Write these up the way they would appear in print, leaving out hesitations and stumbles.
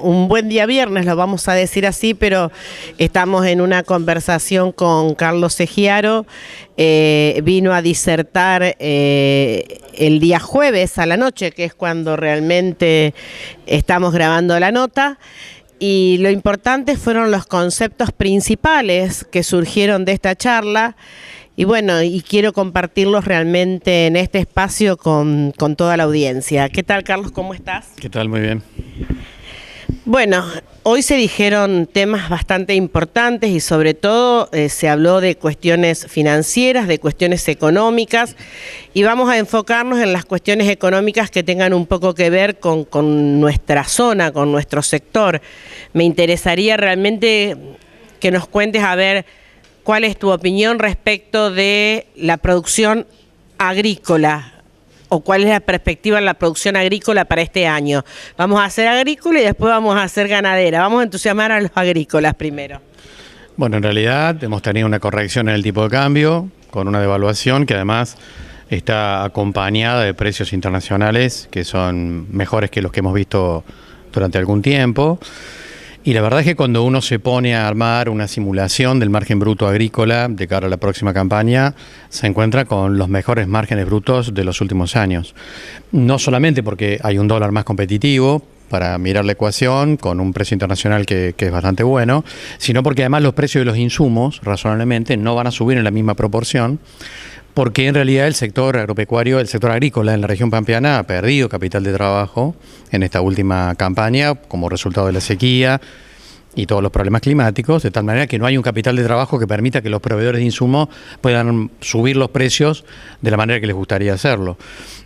un buen día viernes, lo vamos a decir así, pero estamos en una conversación con Carlos Egiaro. Vino a disertar el día jueves a la noche, que es cuando realmente estamos grabando la nota. Y lo importante fueron los conceptos principales que surgieron de esta charla. Y bueno, y quiero compartirlos realmente en este espacio con toda la audiencia. ¿Qué tal, Carlos? ¿Cómo estás? ¿Qué tal? Muy bien. Bueno, hoy se dijeron temas bastante importantes y sobre todo se habló de cuestiones financieras, de cuestiones económicas, y vamos a enfocarnos en las cuestiones económicas que tengan un poco que ver con nuestra zona, con nuestro sector. Me interesaría realmente que nos cuentes a ver cuál es tu opinión respecto de la producción agrícola, o cuál es la perspectiva en la producción agrícola para este año. Vamos a hacer agrícola y después vamos a hacer ganadera. Vamos a entusiasmar a los agrícolas primero. Bueno, en realidad hemos tenido una corrección en el tipo de cambio, con una devaluación que además está acompañada de precios internacionales que son mejores que los que hemos visto durante algún tiempo. Y la verdad es que cuando uno se pone a armar una simulación del margen bruto agrícola de cara a la próxima campaña, se encuentra con los mejores márgenes brutos de los últimos años. No solamente porque hay un dólar más competitivo para mirar la ecuación, con un precio internacional que es bastante bueno, sino porque además los precios de los insumos, razonablemente, no van a subir en la misma proporción, porque en realidad el sector agropecuario, el sector agrícola en la región pampeana ha perdido capital de trabajo en esta última campaña como resultado de la sequía y todos los problemas climáticos, de tal manera que no hay un capital de trabajo que permita que los proveedores de insumos puedan subir los precios de la manera que les gustaría hacerlo.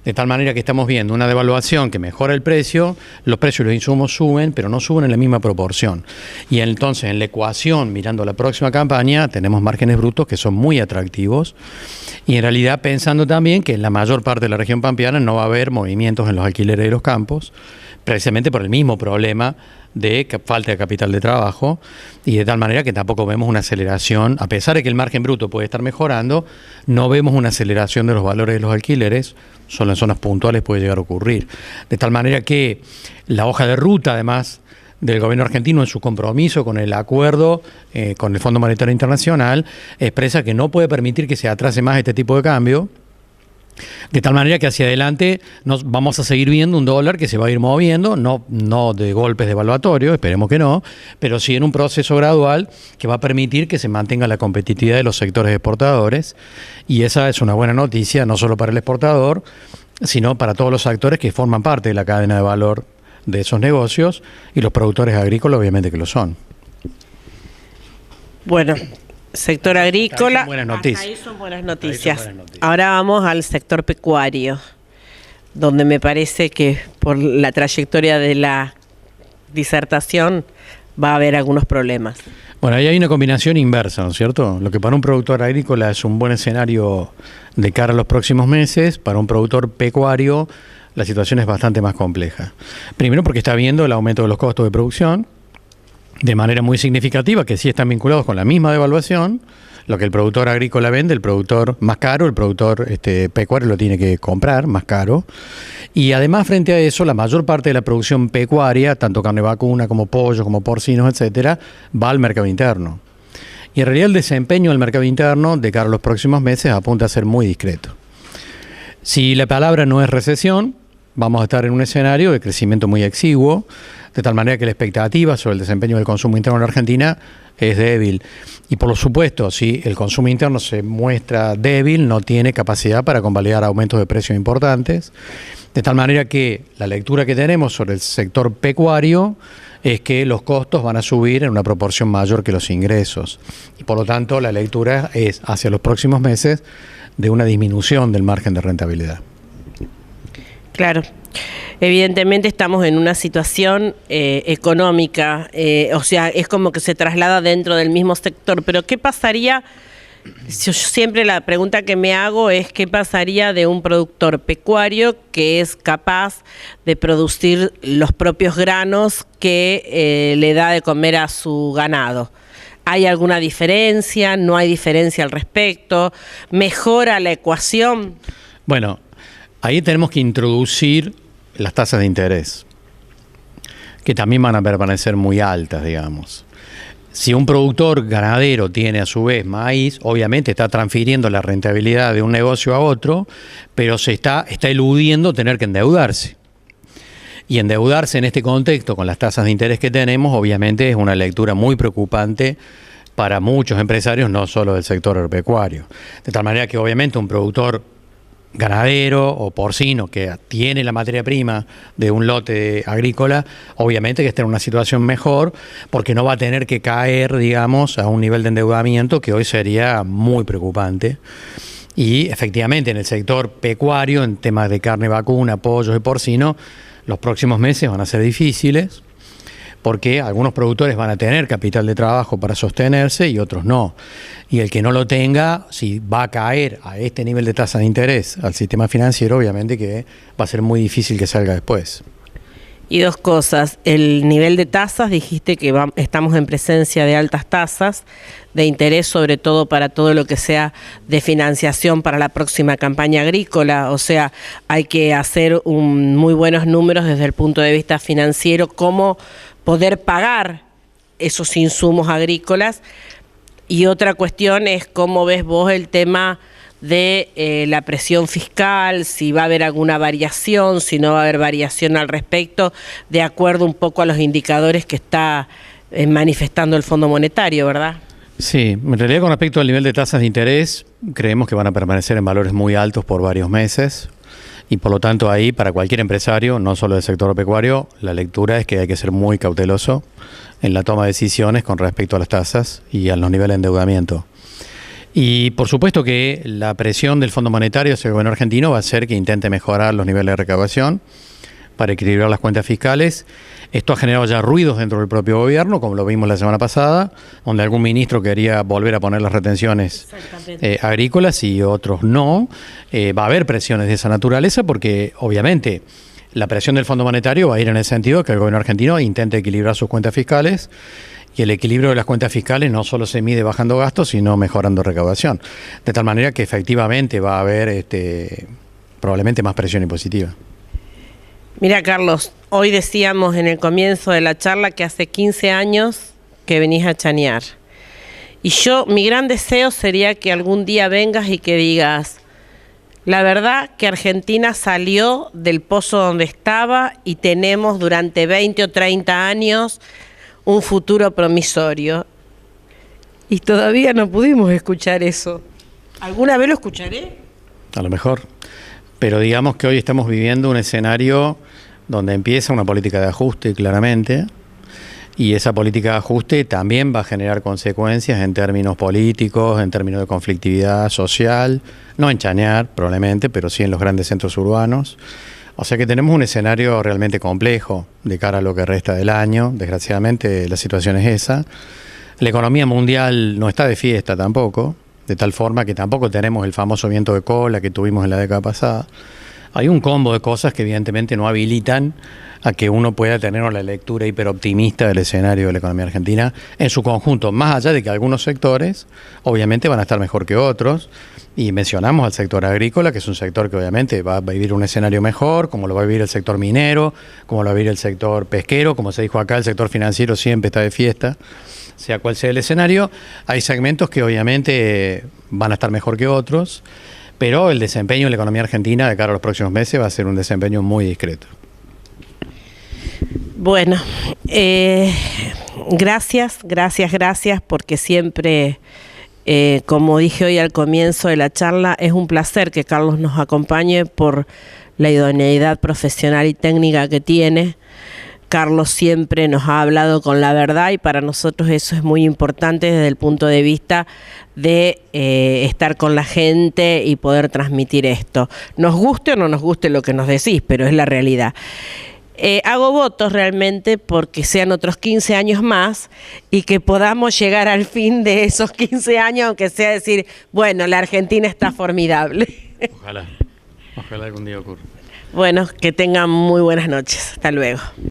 De tal manera que estamos viendo una devaluación que mejora el precio, los precios de los insumos suben, pero no suben en la misma proporción. Y entonces en la ecuación, mirando la próxima campaña, tenemos márgenes brutos que son muy atractivos. Y en realidad pensando también que en la mayor parte de la región pampeana no va a haber movimientos en los alquileres de los campos, precisamente por el mismo problema de falta de capital de trabajo, y de tal manera que tampoco vemos una aceleración, a pesar de que el margen bruto puede estar mejorando, no vemos una aceleración de los valores de los alquileres, solo en zonas puntuales puede llegar a ocurrir. De tal manera que la hoja de ruta, además, del gobierno argentino en su compromiso con el acuerdo con el Fondo Monetario Internacional, expresa que no puede permitir que se atrase más este tipo de cambio, de tal manera que hacia adelante nos vamos a seguir viendo un dólar que se va a ir moviendo, no de golpes devaluatorios, esperemos que no, pero sí en un proceso gradual que va a permitir que se mantenga la competitividad de los sectores exportadores, y esa es una buena noticia no solo para el exportador, sino para todos los actores que forman parte de la cadena de valor de esos negocios, y los productores agrícolas obviamente que lo son. Bueno, sector agrícola, son buenas noticias. ahí son buenas noticias. Ahora vamos al sector pecuario, donde me parece que por la trayectoria de la disertación va a haber algunos problemas. Bueno, ahí hay una combinación inversa, ¿no es cierto? Lo que para un productor agrícola es un buen escenario de cara a los próximos meses, para un productor pecuario la situación es bastante más compleja. Primero porque está viendo el aumento de los costos de producción, de manera muy significativa, que sí están vinculados con la misma devaluación. Lo que el productor agrícola vende, el productor más caro, el productor pecuario lo tiene que comprar más caro. Y además, frente a eso, la mayor parte de la producción pecuaria, tanto carne vacuna como pollo, como porcinos, etcétera, va al mercado interno. Y en realidad el desempeño del mercado interno de cara a los próximos meses apunta a ser muy discreto. Si la palabra no es recesión, vamos a estar en un escenario de crecimiento muy exiguo, de tal manera que la expectativa sobre el desempeño del consumo interno en la Argentina es débil. Y por supuesto, si el consumo interno se muestra débil, no tiene capacidad para convalidar aumentos de precios importantes, de tal manera que la lectura que tenemos sobre el sector pecuario es que los costos van a subir en una proporción mayor que los ingresos. Y por lo tanto, la lectura es hacia los próximos meses de una disminución del margen de rentabilidad. Claro, evidentemente estamos en una situación económica, o sea, es como que se traslada dentro del mismo sector, pero ¿qué pasaría? Yo siempre la pregunta que me hago es ¿qué pasaría de un productor pecuario que es capaz de producir los propios granos que le da de comer a su ganado? ¿Hay alguna diferencia? ¿No hay diferencia al respecto? ¿Mejora la ecuación? Bueno, ahí tenemos que introducir las tasas de interés, que también van a permanecer muy altas, digamos. Si un productor ganadero tiene a su vez maíz, obviamente está transfiriendo la rentabilidad de un negocio a otro, pero se está eludiendo tener que endeudarse. Y endeudarse en este contexto con las tasas de interés que tenemos, obviamente es una lectura muy preocupante para muchos empresarios, no solo del sector agropecuario. De tal manera que obviamente un productor ganadero o porcino que tiene la materia prima de un lote agrícola, obviamente que está en una situación mejor porque no va a tener que caer, digamos, a un nivel de endeudamiento que hoy sería muy preocupante. Y efectivamente en el sector pecuario, en temas de carne vacuna, pollos y porcino, los próximos meses van a ser difíciles porque algunos productores van a tener capital de trabajo para sostenerse y otros no. Y el que no lo tenga, si va a caer a este nivel de tasa de interés al sistema financiero, obviamente que va a ser muy difícil que salga después. Y dos cosas, el nivel de tasas, dijiste que estamos en presencia de altas tasas de interés, sobre todo para todo lo que sea de financiación para la próxima campaña agrícola, o sea, hay que hacer muy buenos números desde el punto de vista financiero, cómo poder pagar esos insumos agrícolas. Y otra cuestión es cómo ves vos el tema de la presión fiscal, si va a haber alguna variación, si no va a haber variación al respecto, de acuerdo un poco a los indicadores que está manifestando el Fondo Monetario, ¿verdad? Sí, en realidad con respecto al nivel de tasas de interés, creemos que van a permanecer en valores muy altos por varios meses y por lo tanto ahí para cualquier empresario, no solo del sector pecuario, la lectura es que hay que ser muy cauteloso en la toma de decisiones con respecto a las tasas y a los niveles de endeudamiento. Y por supuesto que la presión del Fondo Monetario hacia el gobierno argentino va a ser que intente mejorar los niveles de recaudación para equilibrar las cuentas fiscales. Esto ha generado ya ruidos dentro del propio gobierno, como lo vimos la semana pasada, donde algún ministro quería volver a poner las retenciones agrícolas y otros no. Va a haber presiones de esa naturaleza porque obviamente la presión del Fondo Monetario va a ir en el sentido de que el gobierno argentino intente equilibrar sus cuentas fiscales. Y el equilibrio de las cuentas fiscales no solo se mide bajando gastos, sino mejorando recaudación. De tal manera que efectivamente va a haber probablemente más presión impositiva. Mira, Carlos, hoy decíamos en el comienzo de la charla que hace 15 años que venís a chanear. Y mi gran deseo sería que algún día vengas y que digas, la verdad que Argentina salió del pozo donde estaba y tenemos durante 20 o 30 años un futuro promisorio. Y todavía no pudimos escuchar eso. ¿Alguna vez lo escucharé? A lo mejor. Pero digamos que hoy estamos viviendo un escenario donde empieza una política de ajuste claramente, y esa política de ajuste también va a generar consecuencias en términos políticos, en términos de conflictividad social, no en Chañar probablemente, pero sí en los grandes centros urbanos. O sea que tenemos un escenario realmente complejo de cara a lo que resta del año. Desgraciadamente la situación es esa. La economía mundial no está de fiesta tampoco, de tal forma que tampoco tenemos el famoso viento de cola que tuvimos en la década pasada. Hay un combo de cosas que evidentemente no habilitan a que uno pueda tener una lectura hiperoptimista del escenario de la economía argentina en su conjunto, más allá de que algunos sectores obviamente van a estar mejor que otros. Y mencionamos al sector agrícola, que es un sector que obviamente va a vivir un escenario mejor, como lo va a vivir el sector minero, como lo va a vivir el sector pesquero, como se dijo acá, el sector financiero siempre está de fiesta, sea cual sea el escenario. Hay segmentos que obviamente van a estar mejor que otros, pero el desempeño en la economía argentina de cara a los próximos meses va a ser un desempeño muy discreto. Bueno, gracias, porque siempre... como dije hoy al comienzo de la charla, es un placer que Carlos nos acompañe por la idoneidad profesional y técnica que tiene. Carlos siempre nos ha hablado con la verdad y para nosotros eso es muy importante desde el punto de vista de estar con la gente y poder transmitir esto. Nos guste o no nos guste lo que nos decís, pero es la realidad. Hago votos realmente porque sean otros 15 años más y que podamos llegar al fin de esos 15 años, aunque sea decir, bueno, la Argentina está formidable. Ojalá algún día ocurra. Bueno, que tengan muy buenas noches. Hasta luego.